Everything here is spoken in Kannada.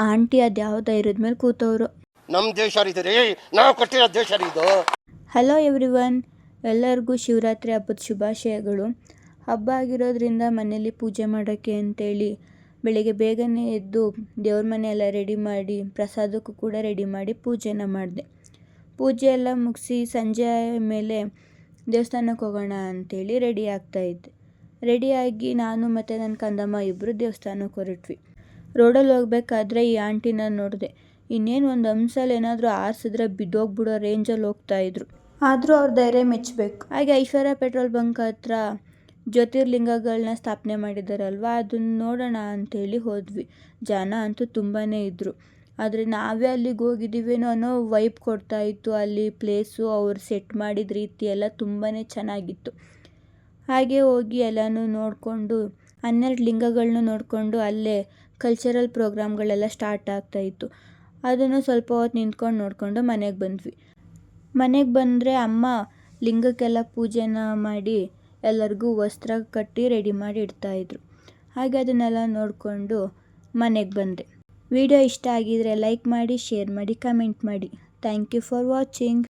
ಆಂಟಿ ಅದು ಯಾವ ಧೈರ್ಯದ ಮೇಲೆ ಕೂತವರು. ನಮ್ಮ ದೇಶ ರೀ, ನಾವು ಕಟ್ಟಿರೋ ದೇಶ ಇದು. ಹಲೋ ಎವ್ರಿವನ್, ಎಲ್ಲರಿಗೂ ಶಿವರಾತ್ರಿ ಹಬ್ಬದ ಶುಭಾಶಯಗಳು. ಹಬ್ಬ ಆಗಿರೋದ್ರಿಂದ ಮನೇಲಿ ಪೂಜೆ ಮಾಡೋಕ್ಕೆ ಅಂತೇಳಿ ಬೆಳಿಗ್ಗೆ ಬೇಗನೆ ಎದ್ದು ದೇವ್ರ ಮನೆ ಎಲ್ಲ ರೆಡಿ ಮಾಡಿ, ಪ್ರಸಾದಕ್ಕೂ ಕೂಡ ರೆಡಿ ಮಾಡಿ ಪೂಜೆನ ಮಾಡಿದೆ. ಪೂಜೆ ಎಲ್ಲ ಮುಗಿಸಿ ಸಂಜೆ ಮೇಲೆ ದೇವಸ್ಥಾನಕ್ಕೆ ಹೋಗೋಣ ಅಂಥೇಳಿ ರೆಡಿ ಆಗ್ತಾಯಿದ್ದೆ. ರೆಡಿಯಾಗಿ ನಾನು ಮತ್ತು ನನ್ನ ಕಂದಮ್ಮ ಇಬ್ಬರು ದೇವಸ್ಥಾನಕ್ಕೆ ಹೊರಟ್ವಿ. ರೋಡಲ್ಲಿ ಹೋಗ್ಬೇಕಾದ್ರೆ ಈ ಆಂಟಿನ ನೋಡಿದೆ. ಇನ್ನೇನು ಒಂದು ಅಂಶಲ್ಲಿ ಏನಾದರೂ ಆರಿಸಿದ್ರೆ ಬಿದ್ದೋಗ್ಬಿಡೋ ರೇಂಜಲ್ಲಿ ಹೋಗ್ತಾಯಿದ್ರು. ಆದರೂ ಅವ್ರ ಧೈರ್ಯ ಮೆಚ್ಚಬೇಕು. ಹಾಗೆ ಐಶ್ವರ್ಯ ಪೆಟ್ರೋಲ್ ಬಂಕ್ ಹತ್ರ ಜ್ಯೋತಿರ್ಲಿಂಗಗಳನ್ನ ಸ್ಥಾಪನೆ ಮಾಡಿದ್ದಾರಲ್ವ, ಅದನ್ನ ನೋಡೋಣ ಅಂಥೇಳಿ ಹೋದ್ವಿ. ಜನ ಅಂತೂ ತುಂಬಾ ಇದ್ದರು. ಆದರೆ ನಾವೇ ಅಲ್ಲಿಗೆ ಹೋಗಿದ್ದೀವೇನೋ ಅನ್ನೋ ವೈಬ್ ಕೊಡ್ತಾಯಿತ್ತು. ಅಲ್ಲಿ ಪ್ಲೇಸು ಅವ್ರು ಸೆಟ್ ಮಾಡಿದ ರೀತಿ ಎಲ್ಲ ತುಂಬಾ ಚೆನ್ನಾಗಿತ್ತು. ಹಾಗೆ ಹೋಗಿ ಎಲ್ಲನೂ ನೋಡಿಕೊಂಡು 12 ಲಿಂಗಗಳನ್ನ ನೋಡಿಕೊಂಡು ಅಲ್ಲೇ ಕಲ್ಚರಲ್ ಪ್ರೋಗ್ರಾಮ್ಗಳೆಲ್ಲ ಸ್ಟಾರ್ಟ್ ಆಗ್ತಾಯಿತ್ತು. ಅದನ್ನು ಸ್ವಲ್ಪ ಹೊತ್ತು ನಿಂತ್ಕೊಂಡು ನೋಡಿಕೊಂಡು ಮನೆಗೆ ಬಂದ್ವಿ. ಮನೆಗೆ ಬಂದರೆ ಅಮ್ಮ ಲಿಂಗಕ್ಕೆಲ್ಲ ಪೂಜೆನ ಮಾಡಿ ಎಲ್ಲರಿಗೂ ವಸ್ತ್ರ ಕಟ್ಟಿ ರೆಡಿ ಮಾಡಿ ಇಡ್ತಾಯಿದ್ರು. ಹಾಗೆ ಅದನ್ನೆಲ್ಲ ನೋಡಿಕೊಂಡು ಮನೆಗೆ ಬಂದೆ. ವಿಡಿಯೋ ಇಷ್ಟ ಆಗಿದರೆ ಲೈಕ್ ಮಾಡಿ, ಶೇರ್ ಮಾಡಿ, ಕಮೆಂಟ್ ಮಾಡಿ. Thank you for watching.